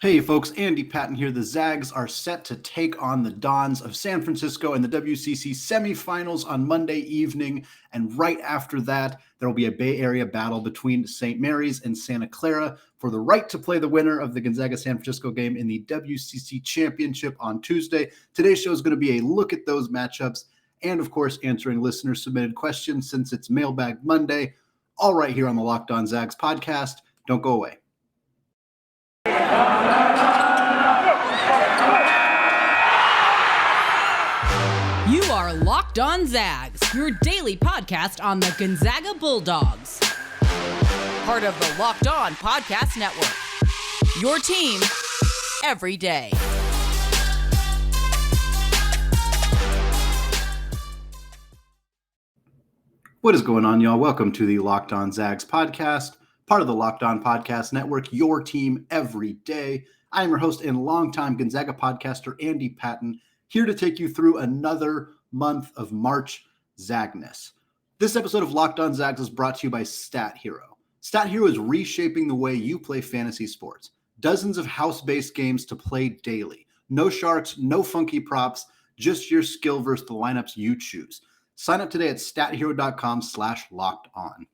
Hey folks, Andy Patton here. The Zags are set to take on the Dons of San Francisco in the WCC semifinals on Monday evening. And right after that, there will be a Bay Area battle between St. Mary's and Santa Clara for the right to play the winner of the Gonzaga-San Francisco game in the WCC Championship on Tuesday. Today's show is going to be a look at those matchups and, of course, answering listener-submitted questions since it's Mailbag Monday, all right here on the Locked On Zags podcast. Don't go away. You are Locked On Zags, your daily podcast on the Gonzaga Bulldogs. Part of the Locked On Podcast Network. Your team every day. What is going on, y'all? Welcome to the Locked On Zags podcast, part of the Locked On Podcast Network, your team every day. I am your host and longtime Gonzaga podcaster, Andy Patton, here to take you through another month of March Zagness. This episode of Locked On Zags is brought to you by Stat Hero. Stat Hero is reshaping the way you play fantasy sports. Dozens of house-based games to play daily. No sharks, no funky props, just your skill versus the lineups you choose. Sign up today at stathero.com/lockedon.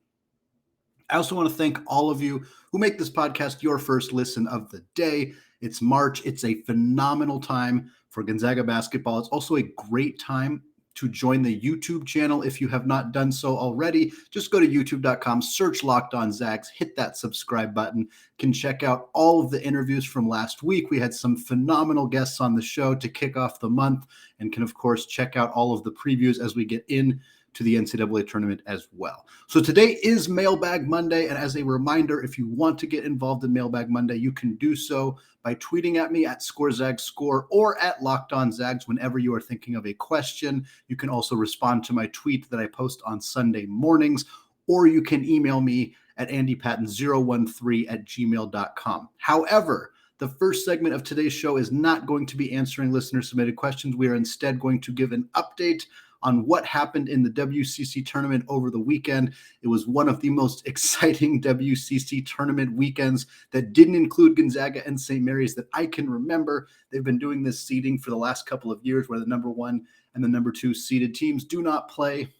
I also want to thank all of you who make this podcast your first listen of the day. It's March. It's a phenomenal time for Gonzaga basketball. It's also a great time to join the YouTube channel if you have not done so already. Just go to youtube.com, search Locked On Zags, hit that subscribe button. Can check out all of the interviews from last week. We had some phenomenal guests on the show to kick off the month, and can, of course, check out all of the previews as we get in to the NCAA Tournament as well. So today is Mailbag Monday, and as a reminder, if you want to get involved in Mailbag Monday, you can do so by tweeting at me at ScoreZagsScore or at Locked On Zags whenever you are thinking of a question. You can also respond to my tweet that I post on Sunday mornings, or you can email me at andypatton013@gmail.com. However, the first segment of today's show is not going to be answering listener-submitted questions. We are instead going to give an update on what happened in the WCC tournament over the weekend. It was one of the most exciting WCC tournament weekends that didn't include Gonzaga and St. Mary's that I can remember. They've been doing this seeding for the last couple of years where the number one and the number two seeded teams do not play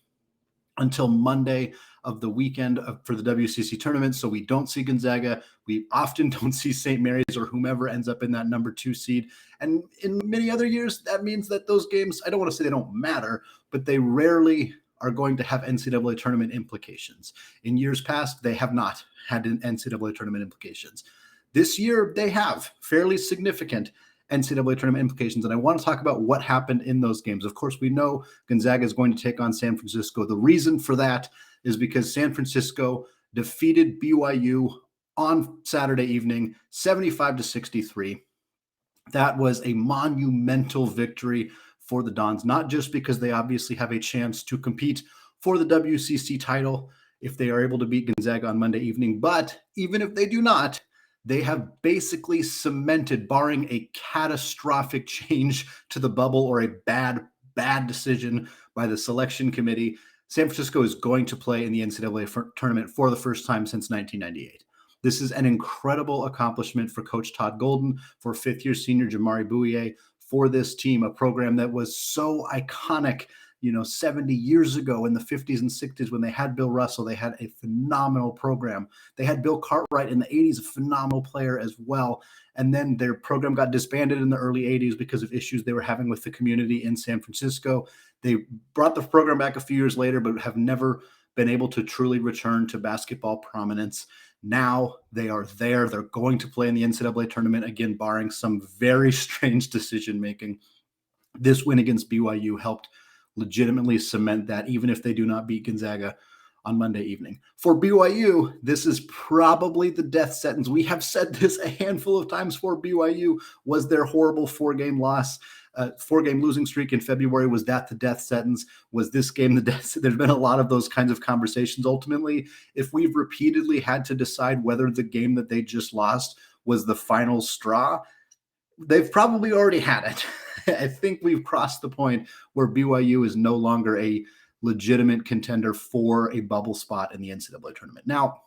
until Monday of the weekend for the WCC tournament. So we don't see Gonzaga. We often don't see St. Mary's or whomever ends up in that number two seed. And in many other years, that means that those games, I don't want to say they don't matter, but they rarely are going to have NCAA tournament implications. In years past, they have not had NCAA tournament implications. This year, they have fairly significant NCAA tournament implications, and I want to talk about what happened in those games. Of course, we know Gonzaga is going to take on San Francisco. The reason for that is because San Francisco defeated BYU on Saturday evening, 75-63. That was a monumental victory for the Dons, not just because they obviously have a chance to compete for the WCC title if they are able to beat Gonzaga on Monday evening, but even if they do not, they have basically cemented, barring a catastrophic change to the bubble or a bad decision by the selection committee, San Francisco is going to play in the NCAA tournament for the first time since 1998. This is an incredible accomplishment for Coach Todd Golden, for fifth-year senior Jamari Bouye, for this team, a program that was so iconic 70 years ago in the 50s and 60s when they had Bill Russell. They had a phenomenal program. They had Bill Cartwright in the 80s, a phenomenal player as well. And then their program got disbanded in the early 80s because of issues they were having with the community in San Francisco. They brought the program back a few years later, but have never been able to truly return to basketball prominence. Now they are there. They're going to play in the NCAA tournament, again, barring some very strange decision-making. This win against BYU helped legitimately cement that, even if they do not beat Gonzaga on Monday evening. For BYU, this is probably the death sentence. We have said this a handful of times for BYU. Was their horrible four-game losing streak in February, was that the death sentence? Was this game the death sentence? There's been a lot of those kinds of conversations. Ultimately, if we've repeatedly had to decide whether the game that they just lost was the final straw, they've probably already had it. I think we've crossed the point where BYU is no longer a legitimate contender for a bubble spot in the NCAA tournament. Now,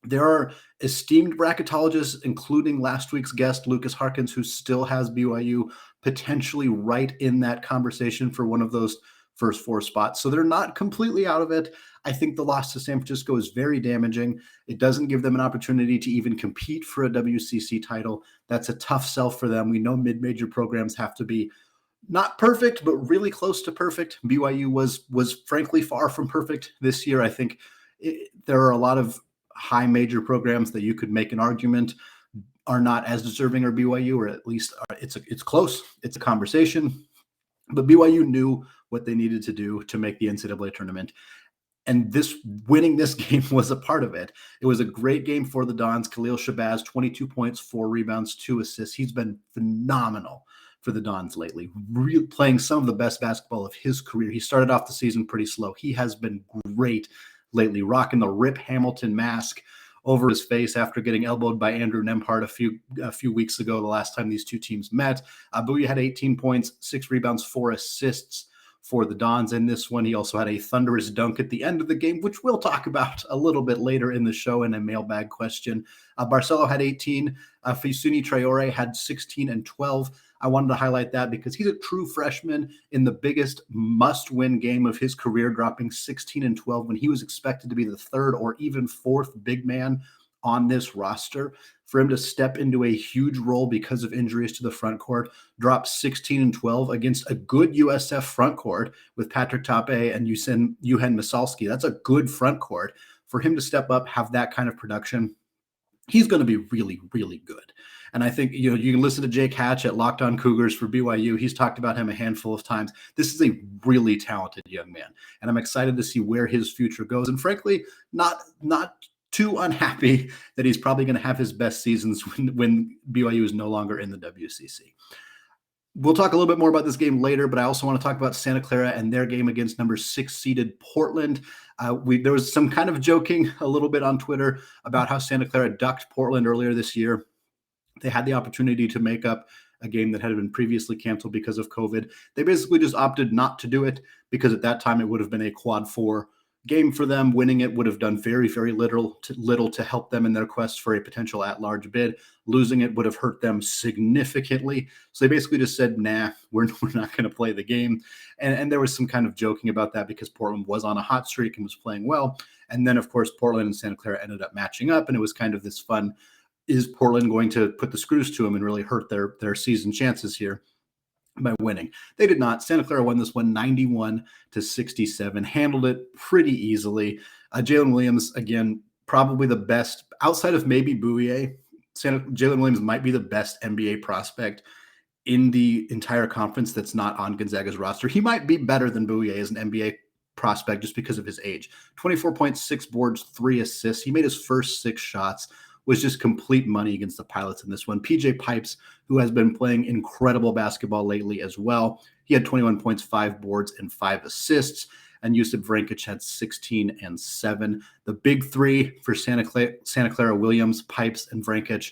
There are esteemed bracketologists, including last week's guest, Lucas Harkins, who still has BYU potentially right in that conversation for one of those first four spots. So they're not completely out of it. I think the loss to San Francisco is very damaging. It doesn't give them an opportunity to even compete for a WCC title. That's a tough sell for them. We know mid-major programs have to be not perfect, but really close to perfect. BYU was frankly far from perfect this year. I think there are a lot of high major programs that you could make an argument are not as deserving or BYU, or at least it's close. It's a conversation, but BYU knew what they needed to do to make the NCAA tournament. And winning this game was a part of it. It was a great game for the Dons. Khalil Shabazz, 22 points, 4 rebounds, 2 assists. He's been phenomenal for the Dons lately, playing some of the best basketball of his career. He started off the season pretty slow. He has been great lately, rocking the Rip Hamilton mask over his face after getting elbowed by Andrew Nembhard a few weeks ago, the last time these two teams met. Booyah had 18 points, 6 rebounds, 4 assists for the Dons in this one. He also had a thunderous dunk at the end of the game, which we'll talk about a little bit later in the show in a mailbag question. Barcelo had 18. Fisuni Traore had 16 and 12. I wanted to highlight that because he's a true freshman in the biggest must-win game of his career, dropping 16 and 12 when he was expected to be the third or even fourth big man on this roster. For him to step into a huge role because of injuries to the front court, drop 16 and 12 against a good USF front court with Patrick Tape and Yuhen Misalski. That's a good front court. For him to step up, have that kind of production, he's going to be really, really good. And I think, you can listen to Jake Hatch at Locked On Cougars for BYU. He's talked about him a handful of times. This is a really talented young man, and I'm excited to see where his future goes. And frankly, not too unhappy that he's probably going to have his best seasons when BYU is no longer in the WCC. We'll talk a little bit more about this game later, but I also want to talk about Santa Clara and their game against number 6 seeded Portland. There was some kind of joking a little bit on Twitter about how Santa Clara ducked Portland earlier this year. They had the opportunity to make up a game that had been previously canceled because of COVID. They basically just opted not to do it because at that time it would have been a quad 4 game for them. Winning it would have done very, very little to help them in their quest for a potential at-large bid. Losing it would have hurt them significantly. So they basically just said, nah, we're not going to play the game. And there was some kind of joking about that because Portland was on a hot streak and was playing well. And then, of course, Portland and Santa Clara ended up matching up, and it was kind of this fun, is Portland going to put the screws to them and really hurt their season chances here by winning? They did not. Santa Clara won this one 91-67, handled it pretty easily. Jaylen Williams, again, probably the best outside of maybe Bouye. Jaylen Williams might be the best NBA prospect in the entire conference that's not on Gonzaga's roster. He might be better than Bouye as an NBA prospect just because of his age. 24.6 boards, 3 assists. He made his first 6 shots. Was just complete money against the Pilots in this one. PJ Pipes, who has been playing incredible basketball lately as well. He had 21 points, 5 boards, and 5 assists. And Jusuf Vrankic had 16 and 7. The big three for Santa Clara, Williams, Pipes, and Vrankic,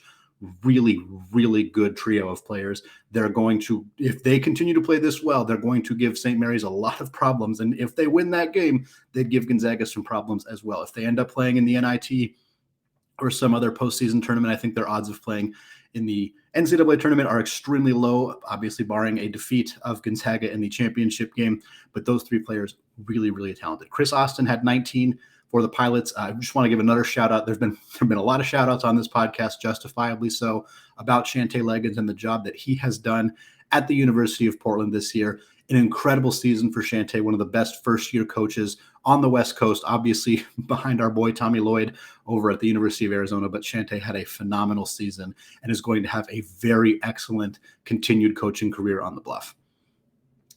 really, really good trio of players. They're going to, if they continue to play this well, they're going to give St. Mary's a lot of problems. And if they win that game, they'd give Gonzaga some problems as well. If they end up playing in the NIT or some other postseason tournament, I think their odds of playing in the NCAA tournament are extremely low, obviously barring a defeat of Gonzaga in the championship game. But those 3 players, really, really talented. Chris Austin had 19 for the Pilots. I just want to give another shout out. There have been a lot of shout outs on this podcast, justifiably so, about Shante Leggins and the job that he has done at the University of Portland this year. An incredible season for Shante, one of the best first-year coaches on the West Coast, obviously behind our boy Tommy Lloyd over at the University of Arizona. But Shante had a phenomenal season and is going to have a very excellent continued coaching career on the Bluff.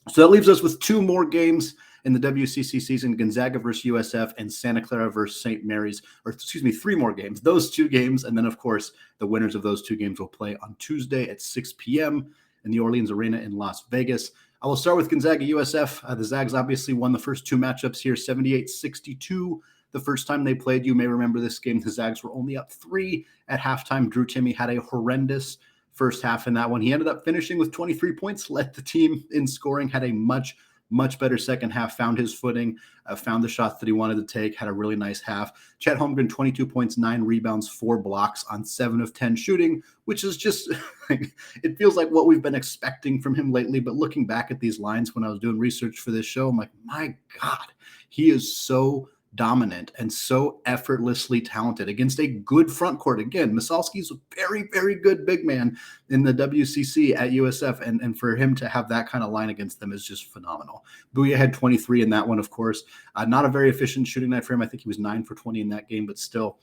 So that leaves us with 2 more games in the WCC season: Gonzaga versus USF and Santa Clara versus St. Mary's, 3 more games. Those 2 games, and then, of course, the winners of those 2 games will play on Tuesday at 6 p.m. in the Orleans Arena in Las Vegas. I will start with Gonzaga USF. The Zags obviously won the first 2 matchups here, 78-62. The first time they played, you may remember this game, the Zags were only up 3 at halftime. Drew Timme had a horrendous first half in that one. He ended up finishing with 23 points, led the team in scoring, had a much much better second half, found his footing, found the shots that he wanted to take, had a really nice half. Chet Holmgren, 22 points, 9 rebounds, 4 blocks on 7 of 10 shooting, which is just, it feels like what we've been expecting from him lately. But looking back at these lines when I was doing research for this show, I'm like, my God, he is so dominant and so effortlessly talented against a good front court. Again, Misalski's a very, very good big man in the WCC at USF, and for him to have that kind of line against them is just phenomenal. Bouye had 23 in that one, of course. Not a very efficient shooting night for him. I think he was 9 for 20 in that game, but still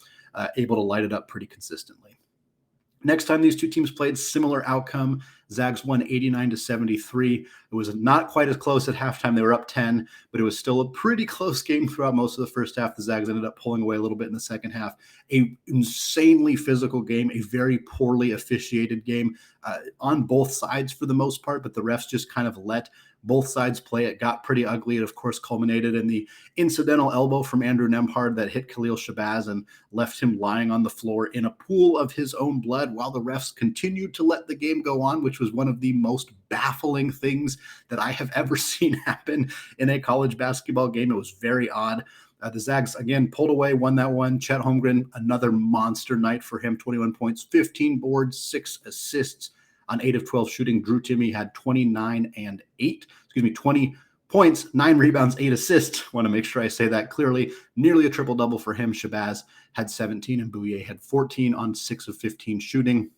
able to light it up pretty consistently. Next time these two teams played, similar outcome. Zags won 89-73. It was not quite as close at halftime. They were up 10, but it was still a pretty close game throughout most of the first half. The Zags ended up pulling away a little bit in the second half. A insanely physical game, a very poorly officiated game on both sides for the most part, but the refs just kind of let both sides play. It got pretty ugly. It, of course, culminated in the incidental elbow from Andrew Nembhard that hit Khalil Shabazz and left him lying on the floor in a pool of his own blood while the refs continued to let the game go on, which was one of the most baffling things that I have ever seen happen in a college basketball game. It was very odd. The Zags, again, pulled away, won that one. Chet Holmgren, another monster night for him, 21 points, 15 boards, 6 assists on 8 of 12 shooting. Drew Timme had 20 points, 9 rebounds, 8 assists. Want to make sure I say that clearly. Nearly a triple-double for him. Shabazz had 17 and Bouye had 14 on 6 of 15 shooting.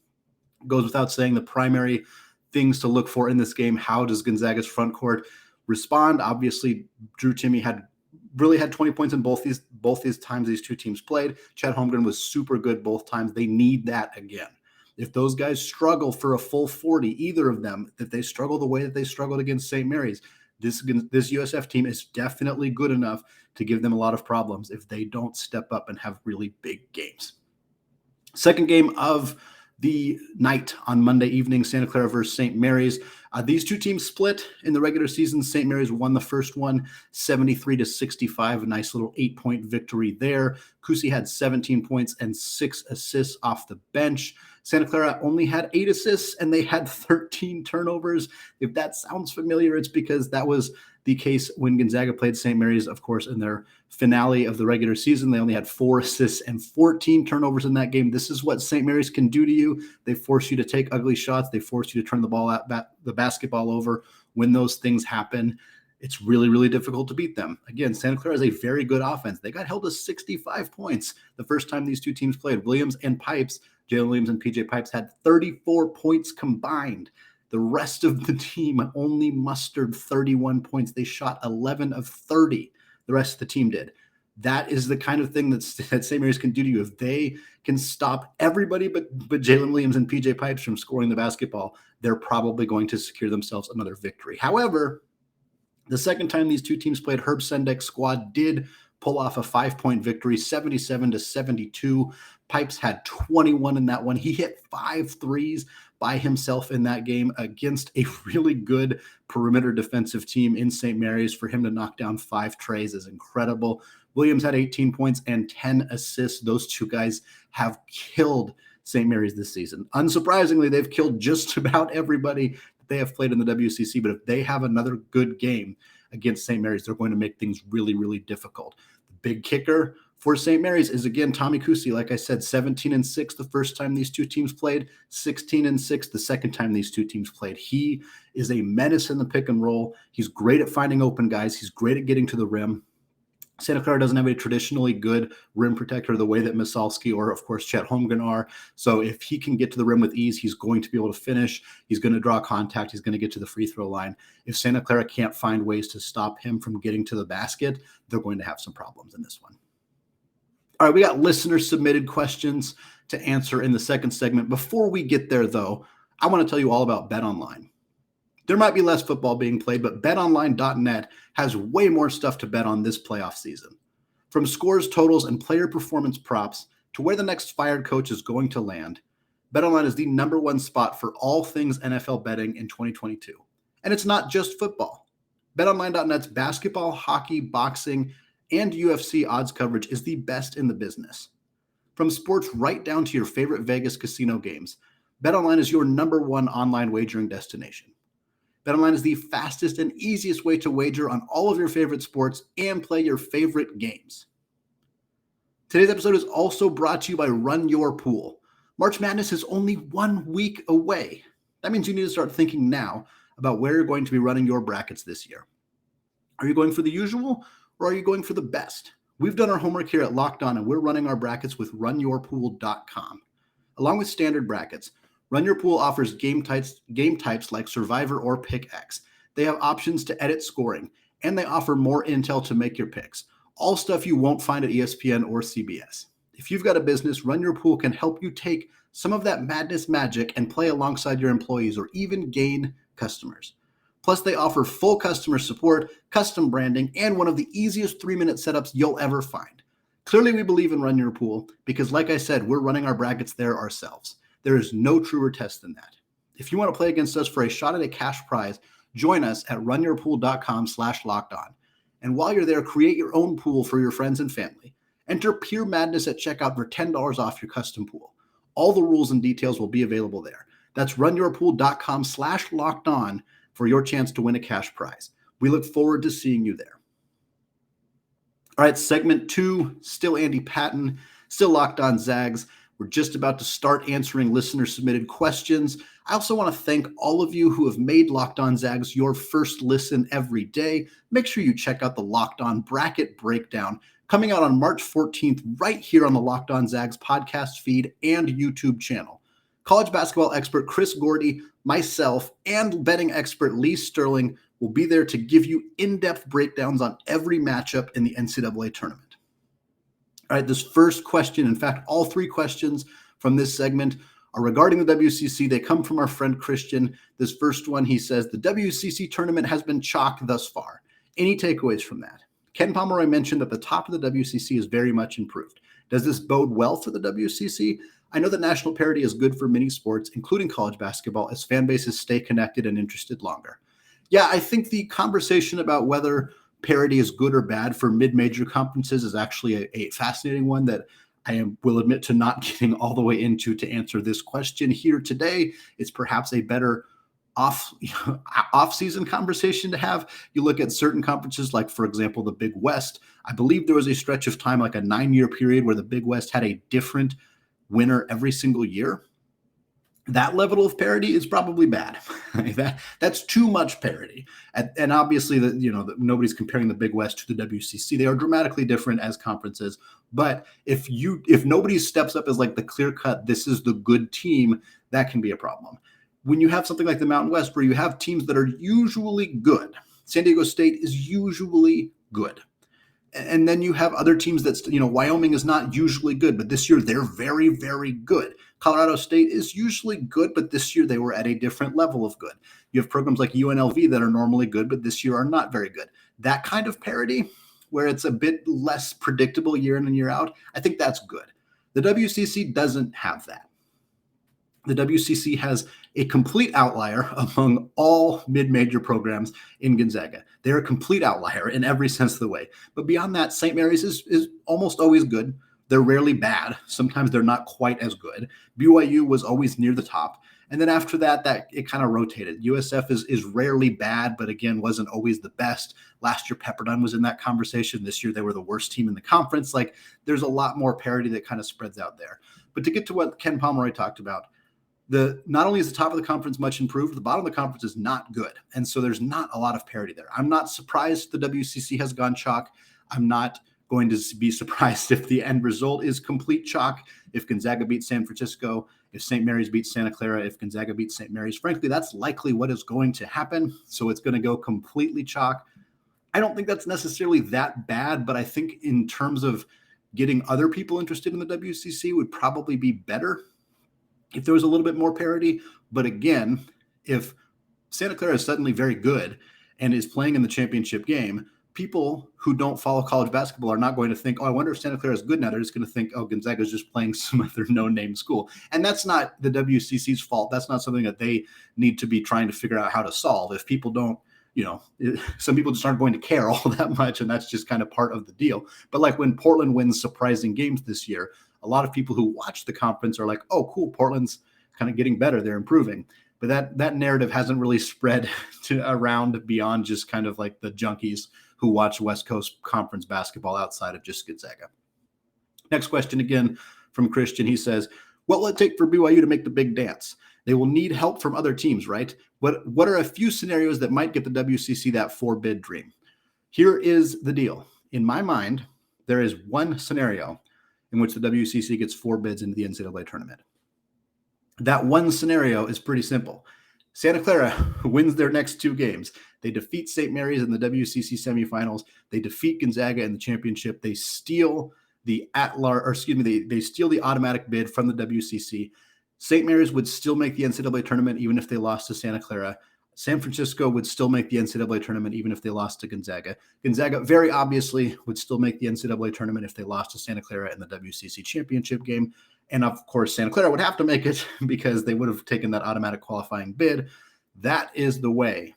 Goes without saying the primary things to look for in this game. How does Gonzaga's front court respond? Obviously, Drew Timme had 20 points in both these times these two teams played. Chet Holmgren was super good both times. They need that again. If those guys struggle for a full 40, either of them, if they struggle the way that they struggled against St. Mary's, this USF team is definitely good enough to give them a lot of problems if they don't step up and have really big games. Second game of the night on Monday evening, Santa Clara versus St. Mary's. These two teams split in the regular season. St. Mary's won the first one, 73-65, a nice little 8-point victory there. Kusi had 17 points and 6 assists off the bench. Santa Clara only had 8 assists and they had 13 turnovers. If that sounds familiar, it's because that was the case when Gonzaga played St. Mary's, of course, in their finale of the regular season. They only had 4 assists and 14 turnovers in that game. This is what St. Mary's can do to you. They force you to take ugly shots. They force you to turn the ball out, the basketball over. When those things happen, it's really, really difficult to beat them. Again, Santa Clara is a very good offense. They got held to 65 points the first time these two teams played. Williams and Pipes, Jaylen Williams and PJ Pipes had 34 points combined. The rest of the team only mustered 31 points. They shot 11 of 30. The rest of the team did. That is the kind of thing that St. Mary's can do to you. If they can stop everybody but Jaylen Williams and PJ Pipes from scoring the basketball, they're probably going to secure themselves another victory. However, the second time these two teams played, Herb Sendek's squad did pull off a 5-point victory, 77-72. Pipes had 21 in that one. He hit 5 threes by himself in that game against a really good perimeter defensive team in St. Mary's. For him to knock down 5 trays is incredible. Williams had 18 points and 10 assists. Those two guys have killed St. Mary's this season. Unsurprisingly, they've killed just about everybody that they have played in the WCC, but if they have another good game against St. Mary's, they're going to make things really, really difficult. The big kicker for St. Mary's is, again, Tommy Kusi. Like I said, 17-6 the first time these two teams played, 16-6 the second time these two teams played. He is a menace in the pick and roll. He's great at finding open guys. He's great at getting to the rim. Santa Clara doesn't have a traditionally good rim protector the way that Misalski or, of course, Chet Holmgren are. So if he can get to the rim with ease, he's going to be able to finish. He's going to draw contact. He's going to get to the free throw line. If Santa Clara can't find ways to stop him from getting to the basket, they're going to have some problems in this one. All right, we got listener-submitted questions to answer in the second segment. Before we get there, though, I want to tell you all about BetOnline. There might be less football being played, but betonline.net has way more stuff to bet on this playoff season. From scores, totals, and player performance props to where the next fired coach is going to land, BetOnline is the #1 spot for all things NFL betting in 2022. And it's not just football. BetOnline.net's basketball, hockey, boxing, and UFC odds coverage is the best in the business. From sports right down to your favorite Vegas casino games, BetOnline is your #1 online wagering destination. BetOnline is the fastest and easiest way to wager on all of your favorite sports and play your favorite games. Today's episode is also brought to you by Run Your Pool. March Madness is only 1 week away. That means you need to start thinking now about where you're going to be running your brackets this year. Are you going for the usual or are you going for the best? We've done our homework here at Locked On and we're running our brackets with runyourpool.com. Along with standard brackets, Run Your Pool offers game types like Survivor or Pick X. They have options to edit scoring, and they offer more intel to make your picks. All stuff you won't find at ESPN or CBS. If you've got a business, Run Your Pool can help you take some of that madness magic and play alongside your employees or even gain customers. Plus, they offer full customer support, custom branding, and one of the easiest 3-minute setups you'll ever find. Clearly, we believe in Run Your Pool because, like I said, we're running our brackets there ourselves. There is no truer test than that. If you want to play against us for a shot at a cash prize, join us at runyourpool.com/lockedon. And while you're there, create your own pool for your friends and family. Enter Pure Madness at checkout for $10 off your custom pool. All the rules and details will be available there. That's runyourpool.com/lockedon for your chance to win a cash prize. We look forward to seeing you there. All right, segment 2, still Andy Patton, still Locked On Zags. We're just about to start answering listener-submitted questions. I also want to thank all of you who have made Locked On Zags your first listen every day. Make sure you check out the Locked On Bracket Breakdown coming out on March 14th right here on the Locked On Zags podcast feed and YouTube channel. College basketball expert Chris Gordy, myself, and betting expert Lee Sterling will be there to give you in-depth breakdowns on every matchup in the NCAA Tournament. All right, this first question, in fact, all 3 questions from this segment are regarding the WCC. They come from our friend Christian. This first one, he says, the WCC tournament has been chalk thus far. Any takeaways from that? Ken Pomeroy mentioned that the top of the WCC is very much improved. Does this bode well for the WCC? I know that national parity is good for many sports, including college basketball, as fan bases stay connected and interested longer. Yeah, I think the conversation about whether parity is good or bad for mid-major conferences is actually a fascinating one that I will admit to not getting all the way into to answer this question here today. It's perhaps a better off-season conversation to have. You look at certain conferences, like, for example, the Big West. I believe there was a stretch of time, like a 9-year period, where the Big West had a different winner every single year. That level of parity is probably bad. That's too much parity. And obviously, nobody's comparing the Big West to the WCC. They are dramatically different as conferences. But if nobody steps up as like the clear cut, this is the good team, that can be a problem. When you have something like the Mountain West, where you have teams that are usually good, San Diego State is usually good. And then you have other teams that's, Wyoming is not usually good, but this year they're very, very good. Colorado State is usually good, but this year they were at a different level of good. You have programs like UNLV that are normally good, but this year are not very good. That kind of parity, where it's a bit less predictable year in and year out, I think that's good. The WCC doesn't have that. The WCC has a complete outlier among all mid-major programs in Gonzaga. They're a complete outlier in every sense of the way. But beyond that, St. Mary's is almost always good. They're rarely bad. Sometimes they're not quite as good. BYU was always near the top. And then after that it kind of rotated. USF is rarely bad, but again, wasn't always the best. Last year, Pepperdine was in that conversation. This year, they were the worst team in the conference. Like, there's a lot more parity that kind of spreads out there. But to get to what Ken Pomeroy talked about, not only is the top of the conference much improved, the bottom of the conference is not good. And so there's not a lot of parity there. I'm not surprised the WCC has gone chalk. I'm not going to be surprised if the end result is complete chalk. If Gonzaga beats San Francisco, if St. Mary's beats Santa Clara, if Gonzaga beats St. Mary's, frankly, that's likely what is going to happen. So it's going to go completely chalk. I don't think that's necessarily that bad, but I think in terms of getting other people interested in the WCC would probably be better if there was a little bit more parity. But again, if Santa Clara is suddenly very good and is playing in the championship game, people who don't follow college basketball are not going to think, oh, I wonder if Santa Clara is good now. They're just going to think, oh, Gonzaga is just playing some other no-name school. And that's not the WCC's fault. That's not something that they need to be trying to figure out how to solve. If people don't, some people just aren't going to care all that much, and that's just kind of part of the deal. But like when Portland wins surprising games this year, a lot of people who watch the conference are like, oh, cool, Portland's kind of getting better. They're improving. but that narrative hasn't really spread around beyond just kind of like the junkies who watch West Coast Conference basketball outside of just Gonzaga. Next question again from Christian. He says, what will it take for BYU to make the big dance? They will need help from other teams, right? What are a few scenarios that might get the WCC that 4-bid dream? Here is the deal. In my mind, there is one scenario in which the WCC gets 4 bids into the NCAA tournament. That one scenario is pretty simple. Santa Clara wins their next 2 games. They defeat St. Mary's in the WCC semifinals. They defeat Gonzaga in the championship. They steal the they steal the automatic bid from the WCC. St. Mary's would still make the NCAA tournament even if they lost to Santa Clara. San Francisco would still make the NCAA tournament even if they lost to Gonzaga. Gonzaga very obviously would still make the NCAA tournament if they lost to Santa Clara in the WCC championship game. And of course, Santa Clara would have to make it because they would have taken that automatic qualifying bid. That is the way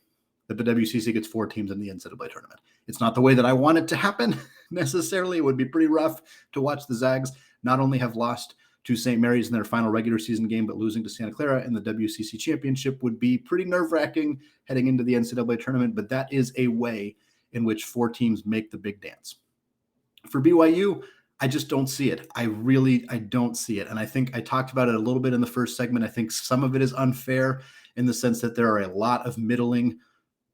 that the WCC gets 4 teams in the NCAA tournament. It's not the way that I want it to happen necessarily. It would be pretty rough to watch the Zags not only have lost to St. Mary's in their final regular season game, but losing to Santa Clara in the WCC championship would be pretty nerve-wracking heading into the NCAA tournament, but that is a way in which 4 teams make the big dance. For BYU, I just don't see it. I don't see it. And I think I talked about it a little bit in the first segment. I think some of it is unfair in the sense that there are a lot of middling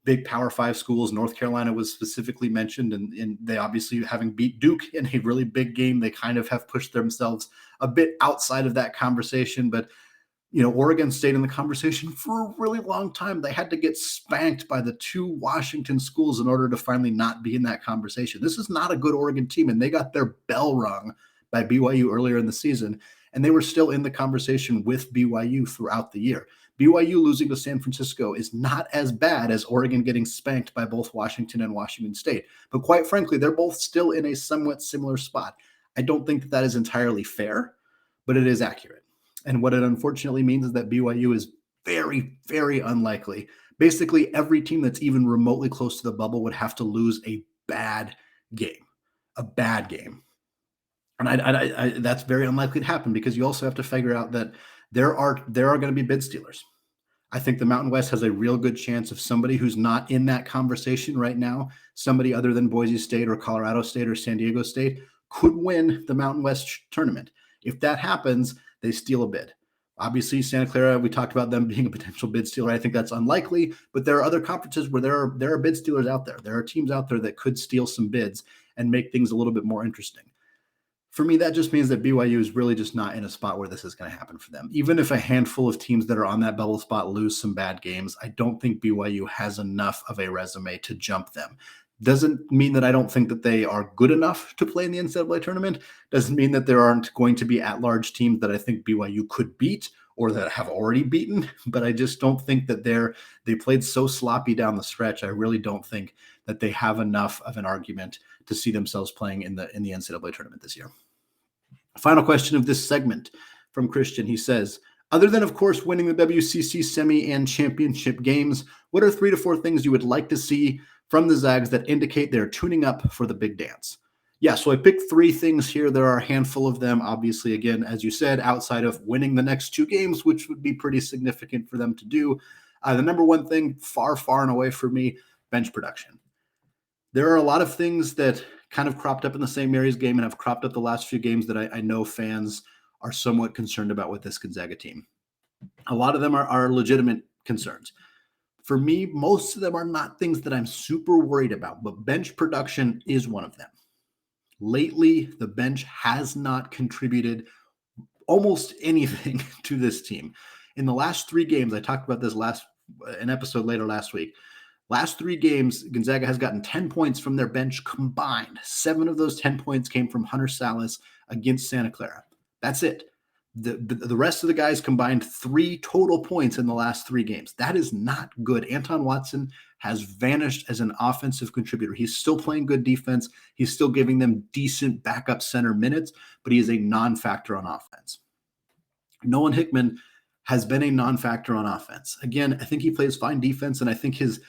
big Power 5 schools. North Carolina was specifically mentioned, and they obviously, having beat Duke in a really big game, they kind of have pushed themselves a bit outside of that conversation. But, Oregon stayed in the conversation for a really long time. They had to get spanked by the 2 Washington schools in order to finally not be in that conversation. This is not a good Oregon team, and they got their bell rung by BYU earlier in the season, and they were still in the conversation with BYU throughout the year. BYU losing to San Francisco is not as bad as Oregon getting spanked by both Washington and Washington State. But quite frankly, they're both still in a somewhat similar spot. I don't think that is entirely fair, but it is accurate. And what it unfortunately means is that BYU is very, very unlikely. Basically, every team that's even remotely close to the bubble would have to lose a bad game. And I that's very unlikely to happen because you also have to figure out that there are going to be bid stealers. I think the Mountain West has a real good chance of somebody who's not in that conversation right now, somebody other than Boise State or Colorado State or San Diego State, could win the Mountain West tournament. If that happens, they steal a bid. Obviously, Santa Clara, we talked about them being a potential bid stealer. I think that's unlikely, but there are other conferences where there are bid stealers out there. There are teams out there that could steal some bids and make things a little bit more interesting. For me, that just means that BYU is really just not in a spot where this is going to happen for them. Even if a handful of teams that are on that bubble spot lose some bad games, I don't think BYU has enough of a resume to jump them. Doesn't mean that I don't think that they are good enough to play in the NCAA tournament. Doesn't mean that there aren't going to be at-large teams that I think BYU could beat or that have already beaten. But I just don't think that they played so sloppy down the stretch. I really don't think that they have enough of an argument to see themselves playing in the NCAA tournament this year. Final question of this segment from Christian. He says, other than, of course, winning the WCC semi and championship games, what are 3 to 4 things you would like to see from the Zags that indicate they're tuning up for the big dance? Yeah, so I picked 3 things here. There are a handful of them. Obviously, again, as you said, outside of winning the next 2 games, which would be pretty significant for them to do. The number one thing, far and away for me, bench production. There are a lot of things that kind of cropped up in the St. Mary's game and have cropped up the last few games that I know fans are somewhat concerned about with this Gonzaga team. A lot of them are legitimate concerns. For me, most of them are not things that I'm super worried about, but bench production is one of them. Lately, the bench has not contributed almost anything to this team. In the last 3 games, I talked about this an episode later last week. Last 3 games, Gonzaga has gotten 10 points from their bench combined. 7 of those 10 points came from Hunter Salas against Santa Clara. That's it. The rest of the guys combined 3 total points in the last 3 games. That is not good. Anton Watson has vanished as an offensive contributor. He's still playing good defense. He's still giving them decent backup center minutes, but he is a non-factor on offense. Nolan Hickman has been a non-factor on offense. Again, I think he plays fine defense, and I think his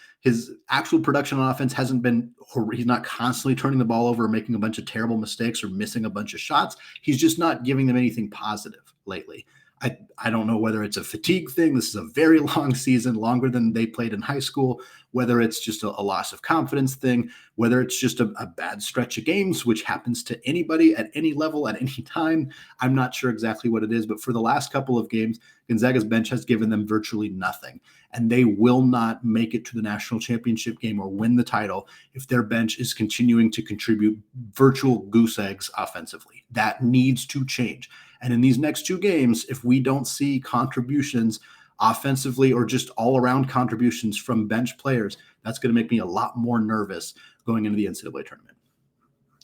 actual production on offense hasn't been, he's not constantly turning the ball over or making a bunch of terrible mistakes or missing a bunch of shots. He's just not giving them anything positive lately. I don't know whether it's a fatigue thing. This is a very long season, longer than they played in high school, whether it's just a loss of confidence thing, whether it's just a bad stretch of games, which happens to anybody at any level at any time. I'm not sure exactly what it is, but for the last couple of games, Gonzaga's bench has given them virtually nothing, and they will not make it to the national championship game or win the title if their bench is continuing to contribute virtual goose eggs offensively. That needs to change. And in these next two games, if we don't see contributions offensively or just all around contributions from bench players, that's going to make me a lot more nervous going into the NCAA tournament.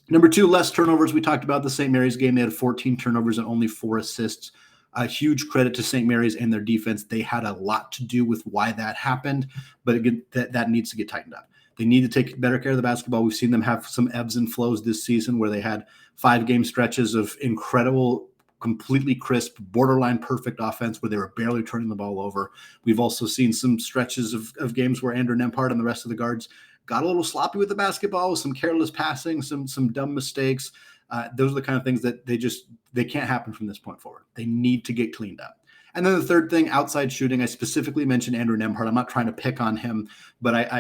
Number two, less turnovers. We talked about the St. Mary's game. They had 14 turnovers and only 4 assists. A huge credit to St. Mary's and their defense. They had a lot to do with why that happened, but again, that needs to get tightened up. They need to take better care of the basketball. We've seen them have some ebbs and flows this season where they had 5-game stretches of incredible, completely crisp, borderline perfect offense where they were barely turning the ball over. We've also seen some stretches of games where Andrew Nembhard and the rest of the guards got a little sloppy with the basketball, with some careless passing, some dumb mistakes. Those are the kind of things that they can't happen from this point forward. They need to get cleaned up. And then the third thing, outside shooting. I specifically mentioned Andrew Nembhard. I'm not trying to pick on him, but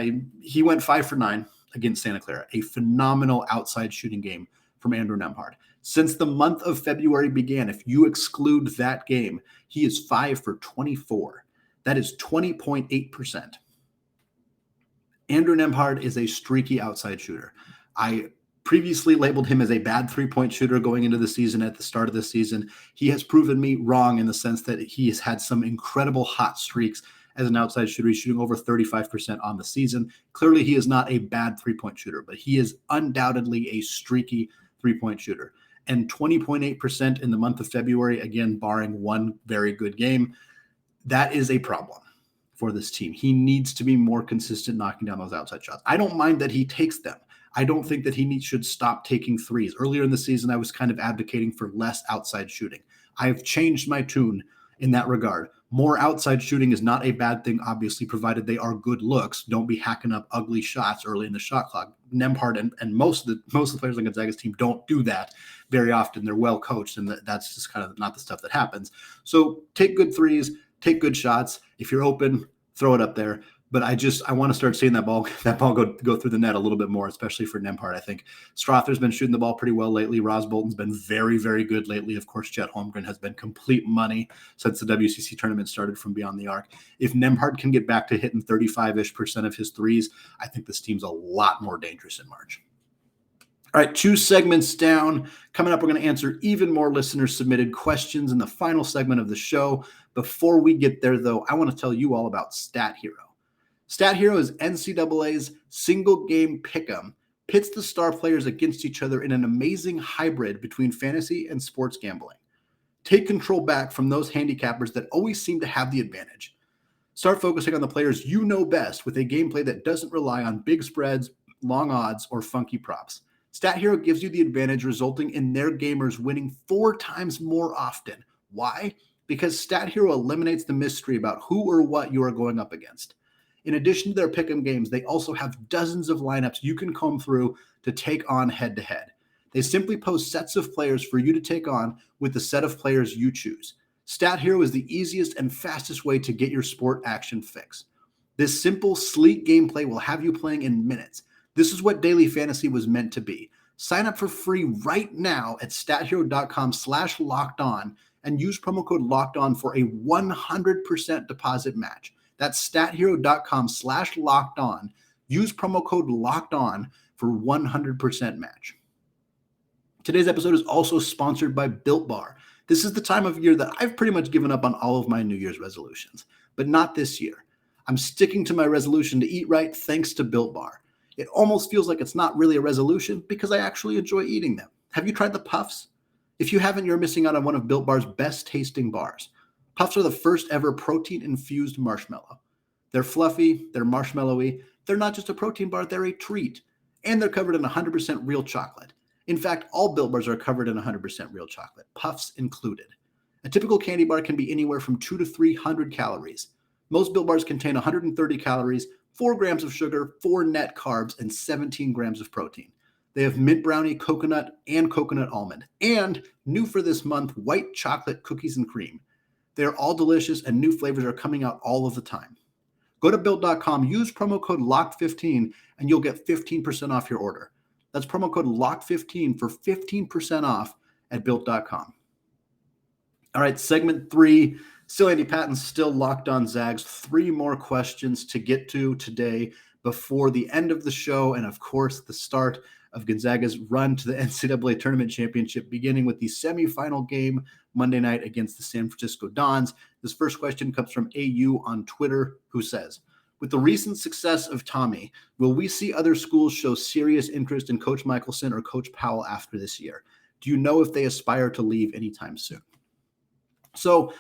he went 5 for 9 against Santa Clara. A phenomenal outside shooting game from Andrew Nembhard. Since the month of February began, if you exclude that game, he is 5 for 24. That is 20.8%. Andrew Nembhard is a streaky outside shooter. I previously labeled him as a bad three-point shooter going into the season at the start of the season. He has proven me wrong in the sense that he has had some incredible hot streaks as an outside shooter. He's shooting over 35% on the season. Clearly, he is not a bad three-point shooter, but he is undoubtedly a streaky three-point shooter. And 20.8% in the month of February, again, barring one very good game, that is a problem for this team. He needs to be more consistent knocking down those outside shots. I don't mind that he takes them. I don't think that he should stop taking threes. Earlier in the season, I was kind of advocating for less outside shooting. I've changed my tune in that regard. More outside shooting is not a bad thing, obviously, provided they are good looks. Don't be hacking up ugly shots early in the shot clock. Nembhard and most of the players on Gonzaga's team don't do that very often. They're well coached, and that's just kind of not the stuff that happens. So take good threes, take good shots. If you're open, throw it up there. But I want to start seeing that ball go through the net a little bit more, especially for Nembhard. I think Strother's been shooting the ball pretty well lately. Ross Bolton's been very, very good lately. Of course, Chet Holmgren has been complete money since the WCC tournament started from beyond the arc. If Nembhard can get back to hitting 35-ish% of his threes, I think this team's a lot more dangerous in March. All right, 2 segments down. Coming up, we're going to answer even more listener-submitted questions in the final segment of the show. Before we get there, though, I want to tell you all about Stat Hero. Stat Hero is NCAA's single-game pick'em, pits the star players against each other in an amazing hybrid between fantasy and sports gambling. Take control back from those handicappers that always seem to have the advantage. Start focusing on the players you know best with a gameplay that doesn't rely on big spreads, long odds, or funky props. Stat Hero gives you the advantage, resulting in their gamers winning 4 times more often. Why? Because Stat Hero eliminates the mystery about who or what you are going up against. In addition to their pick'em games, they also have dozens of lineups you can comb through to take on head-to-head. They simply post sets of players for you to take on with the set of players you choose. Stat Hero is the easiest and fastest way to get your sport action fix. This simple, sleek gameplay will have you playing in minutes. This is what daily fantasy was meant to be. Sign up for free right now at stathero.com/lockedon and use promo code LOCKEDON for a 100% deposit match. That's stathero.com/lockedon. Use promo code LOCKEDON for 100% match. Today's episode is also sponsored by Built Bar. This is the time of year that I've pretty much given up on all of my New Year's resolutions, but not this year. I'm sticking to my resolution to eat right thanks to Built Bar. It almost feels like it's not really a resolution because I actually enjoy eating them. Have you tried the Puffs? If you haven't, you're missing out on one of Built Bar's best tasting bars. Puffs are the first ever protein-infused marshmallow. They're fluffy, they're marshmallowy, they're not just a protein bar, they're a treat. And they're covered in 100% real chocolate. In fact, all Built Bars are covered in 100% real chocolate, Puffs included. A typical candy bar can be anywhere from 200 to 300 calories. Most Built Bars contain 130 calories, 4 grams of sugar, 4 net carbs, and 17 grams of protein. They have mint brownie, coconut, and coconut almond. And new for this month, white chocolate cookies and cream. They're all delicious, and new flavors are coming out all of the time. Go to Built.com, use promo code LOCKED15, and you'll get 15% off your order. That's promo code LOCKED15 for 15% off at Built.com. All right, segment 3. Still Andy Patton, still locked on Zags. 3 more questions to get to today before the end of the show, and of course, the start of Gonzaga's run to the NCAA Tournament Championship, beginning with the semifinal game Monday night against the San Francisco Dons. This first question comes from AU on Twitter, who says, with the recent success of Tommy, will we see other schools show serious interest in Coach Michaelson or Coach Powell after this year? Do you know if they aspire to leave anytime soon? So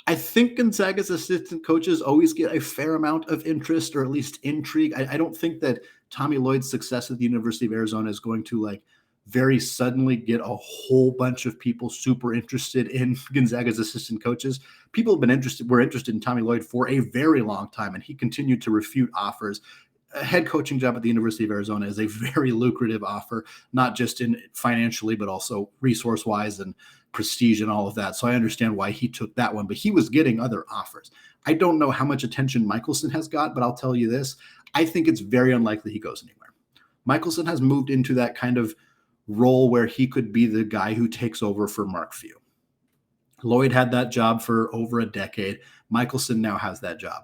I think Gonzaga's assistant coaches always get a fair amount of interest, or at least intrigue. I don't think that Tommy Lloyd's success at the University of Arizona is going to very suddenly get a whole bunch of people super interested in Gonzaga's assistant coaches. People were interested in Tommy Lloyd for a very long time, and he continued to refute offers. A head coaching job at the University of Arizona is a very lucrative offer, not just in financially, but also resource-wise and prestige and all of that. So I understand why he took that one, but he was getting other offers. I don't know how much attention Michaelson has got, but I'll tell you this. I think it's very unlikely he goes anywhere. Michaelson has moved into that kind of role where he could be the guy who takes over for Mark Few. Lloyd had that job for over a decade. Michaelson now has that job.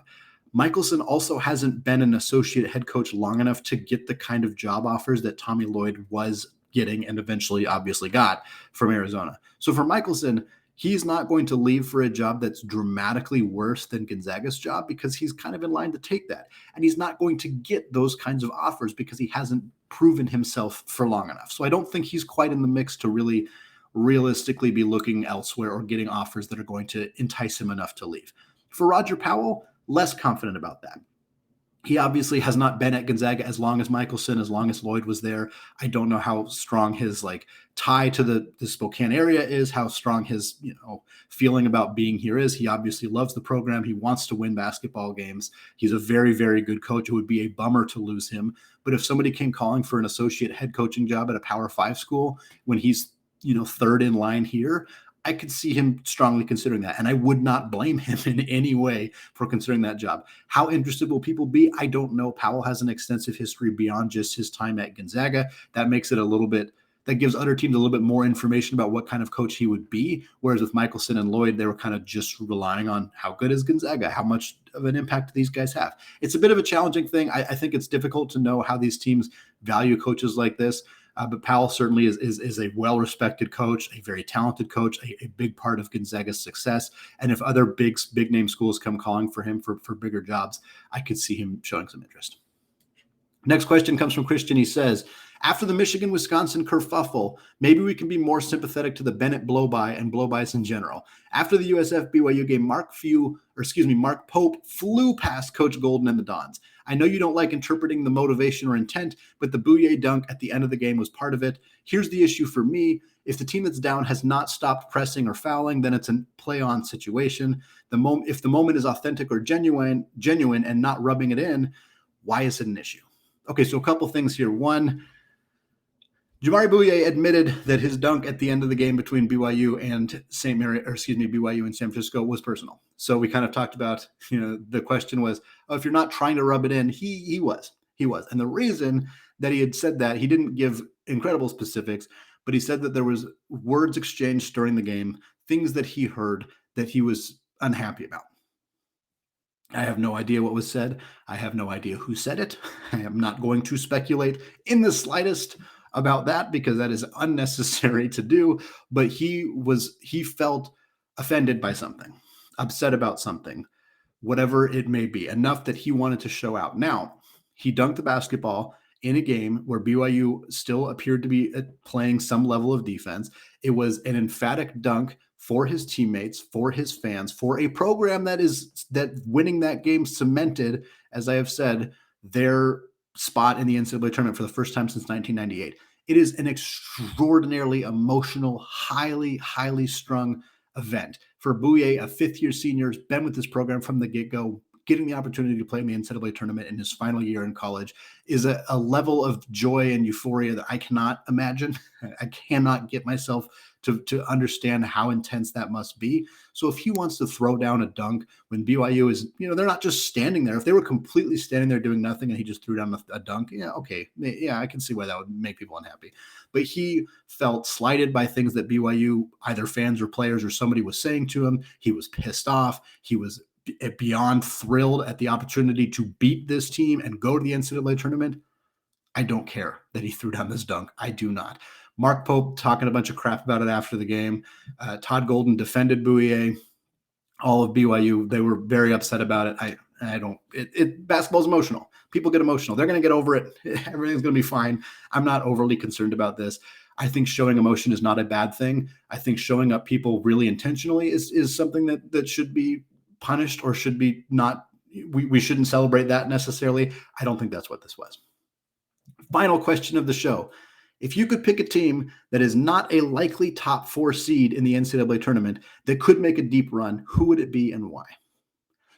Michaelson also hasn't been an associate head coach long enough to get the kind of job offers that Tommy Lloyd was getting and eventually obviously got from Arizona. So for Michaelson, he's not going to leave for a job that's dramatically worse than Gonzaga's job because he's kind of in line to take that. And he's not going to get those kinds of offers because he hasn't proven himself for long enough. So I don't think he's quite in the mix to really realistically be looking elsewhere or getting offers that are going to entice him enough to leave. For Roger Powell, less confident about that. He obviously has not been at Gonzaga as long as Michaelson, as long as Lloyd was there. I don't know how strong his tie to the Spokane area is, how strong his feeling about being here is. He obviously loves the program. He wants to win basketball games. He's a very, very good coach. It would be a bummer to lose him. But if somebody came calling for an associate head coaching job at a Power 5 school when he's third in line here, I could see him strongly considering that. And I would not blame him in any way for considering that job. How interested will people be? I don't know. Powell has an extensive history beyond just his time at Gonzaga. That makes it that gives other teams a little bit more information about what kind of coach he would be. Whereas with Michaelson and Lloyd, they were kind of just relying on how good is Gonzaga, how much of an impact do these guys have. It's a bit of a challenging thing. I think it's difficult to know how these teams value coaches like this. But Powell certainly is a well-respected coach, a very talented coach, a big part of Gonzaga's success. And if other big name schools come calling for him for bigger jobs, I could see him showing some interest. Next question comes from Christian. He says, after the Michigan-Wisconsin kerfuffle, maybe we can be more sympathetic to the Bennett blow-by and blow-bys in general. After the USF-BYU game, Mark Pope flew past Coach Golden and the Dons. I know you don't like interpreting the motivation or intent, but the Bouye dunk at the end of the game was part of it. Here's the issue for me. If the team that's down has not stopped pressing or fouling, then it's a play-on situation. If the moment is authentic or genuine and not rubbing it in, why is it an issue? Okay, so a couple things here. One, Jamari Bouye admitted that his dunk at the end of the game between BYU and BYU and San Francisco was personal. So we kind of talked about, the question was, if you're not trying to rub it in, he was. And the reason that he had said that, he didn't give incredible specifics, but he said that there was words exchanged during the game, things that he heard that he was unhappy about. I have no idea what was said. I have no idea who said it. I am not going to speculate in the slightest about that because that is unnecessary to do. But he felt offended by something, upset about something, whatever it may be, enough that he wanted to show out. Now, he dunked the basketball in a game where BYU still appeared to be playing some level of defense. It was an emphatic dunk for his teammates, for his fans, for a program that winning that game cemented, as I have said, their spot in the NCAA tournament for the first time since 1998. It is an extraordinarily emotional, highly, highly strung event. For Bouye, a fifth-year senior, has been with this program from the get-go, getting the opportunity to play in the NCAA tournament in his final year in college is a level of joy and euphoria that I cannot imagine. I cannot get myself to understand how intense that must be. So if he wants to throw down a dunk when BYU is, they're not just standing there. If they were completely standing there doing nothing and he just threw down a dunk, yeah, okay. Yeah, I can see why that would make people unhappy. But he felt slighted by things that BYU, either fans or players or somebody was saying to him. He was pissed off. He was beyond thrilled at the opportunity to beat this team and go to the NCAA tournament. I don't care that he threw down this dunk. I do not. Mark Pope talking a bunch of crap about it after the game. Todd Golden defended Bouye. All of BYU, they were very upset about it. Basketball's emotional. People get emotional. They're going to get over it. Everything's going to be fine. I'm not overly concerned about this. I think showing emotion is not a bad thing. I think showing up people really intentionally is something that should be punished or should be not. We shouldn't celebrate that necessarily. I don't think that's what this was. Final question of the show. If you could pick a team that is not a likely top 4 seed in the NCAA tournament that could make a deep run, who would it be and why?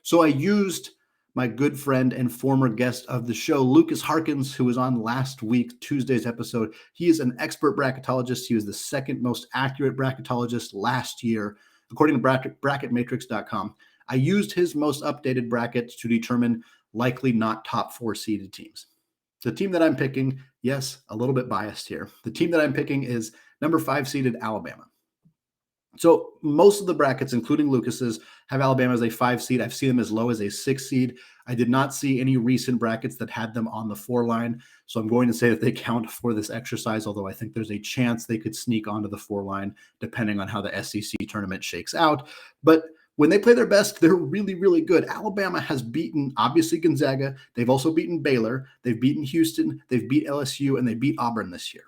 So I used my good friend and former guest of the show, Lucas Harkins, who was on last week, Tuesday's episode. He is an expert bracketologist. He was the second most accurate bracketologist last year, according to bracketmatrix.com. I used his most updated bracket to determine likely not top 4 seeded teams. The team that I'm picking, yes, a little bit biased here. The team that I'm picking is number 5 seeded Alabama. So most of the brackets, including Lucas's, have Alabama as a 5 seed. I've seen them as low as a 6 seed. I did not see any recent brackets that had them on the 4 line. So I'm going to say that they count for this exercise, although I think there's a chance they could sneak onto the 4 line depending on how the SEC tournament shakes out. But when they play their best, they're really, really good. Alabama has beaten, obviously, Gonzaga. They've also beaten Baylor. They've beaten Houston. They've beat LSU, and they beat Auburn this year.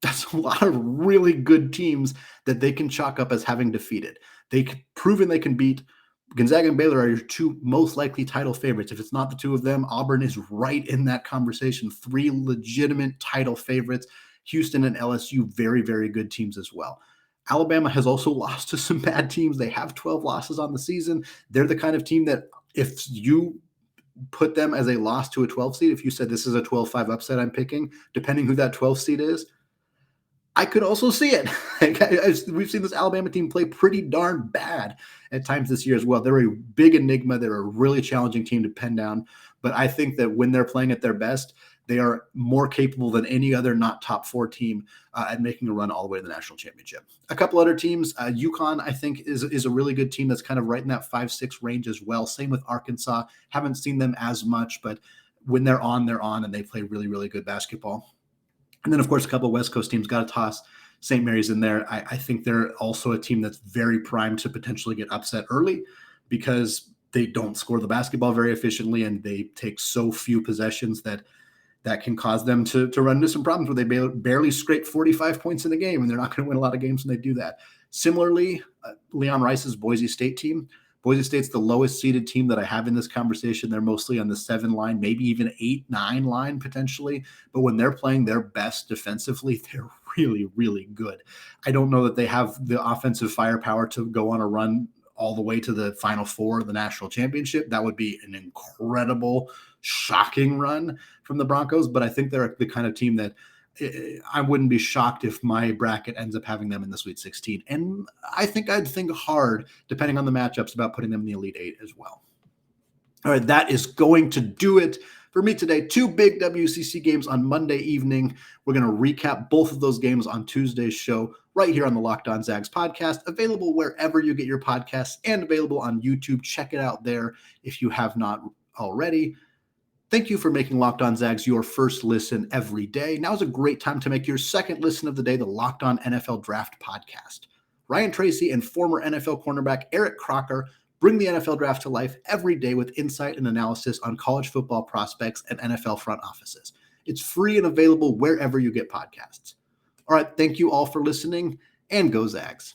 That's a lot of really good teams that they can chalk up as having defeated. They've proven they can beat. Gonzaga and Baylor are your 2 most likely title favorites. If it's not the 2 of them, Auburn is right in that conversation. 3 legitimate title favorites. Houston and LSU, very, very good teams as well. Alabama has also lost to some bad teams. They have 12 losses on the season. They're the kind of team that if you put them as a loss to a 12 seed, if you said this is a 12-5 upset I'm picking, depending who that 12 seed is, I could also see it. We've seen this Alabama team play pretty darn bad at times this year as well. They're a big enigma. They're a really challenging team to pin down. But I think that when they're playing at their best, they are more capable than any other not top 4 team at making a run all the way to the national championship. A couple other teams, UConn, I think, is a really good team that's kind of right in that 5-6 range as well. Same with Arkansas. Haven't seen them as much, but when they're on, and they play really, really good basketball. And then, of course, a couple of West Coast teams. Got to toss St. Mary's in there. I think they're also a team that's very primed to potentially get upset early because they don't score the basketball very efficiently and they take so few possessions that can cause them to run into some problems where they barely scrape 45 points in a game, and they're not going to win a lot of games when they do that. Similarly, Leon Rice's Boise State team. Boise State's the lowest seeded team that I have in this conversation. They're mostly on the 7 line, maybe even 8-9 line potentially. But when they're playing their best defensively, they're really, really good. I don't know that they have the offensive firepower to go on a run all the way to the Final Four of the national championship. That would be an incredible, shocking run from the Broncos. But I think they're the kind of team that I wouldn't be shocked if my bracket ends up having them in the Sweet 16. And I think I'd think hard, depending on the matchups, about putting them in the Elite 8 as well. All right, that is going to do it for me today. 2 big WCC games on Monday evening. We're going to recap both of those games on Tuesday's show right here on the Locked On Zags podcast, available wherever you get your podcasts and available on YouTube. Check it out there if you have not already. Thank you for making Locked On Zags your first listen every day. Now is a great time to make your second listen of the day, the Locked On NFL Draft podcast. Ryan Tracy and former NFL cornerback Eric Crocker bring the NFL Draft to life every day with insight and analysis on college football prospects and NFL front offices. It's free and available wherever you get podcasts. All right, thank you all for listening, and go Zags.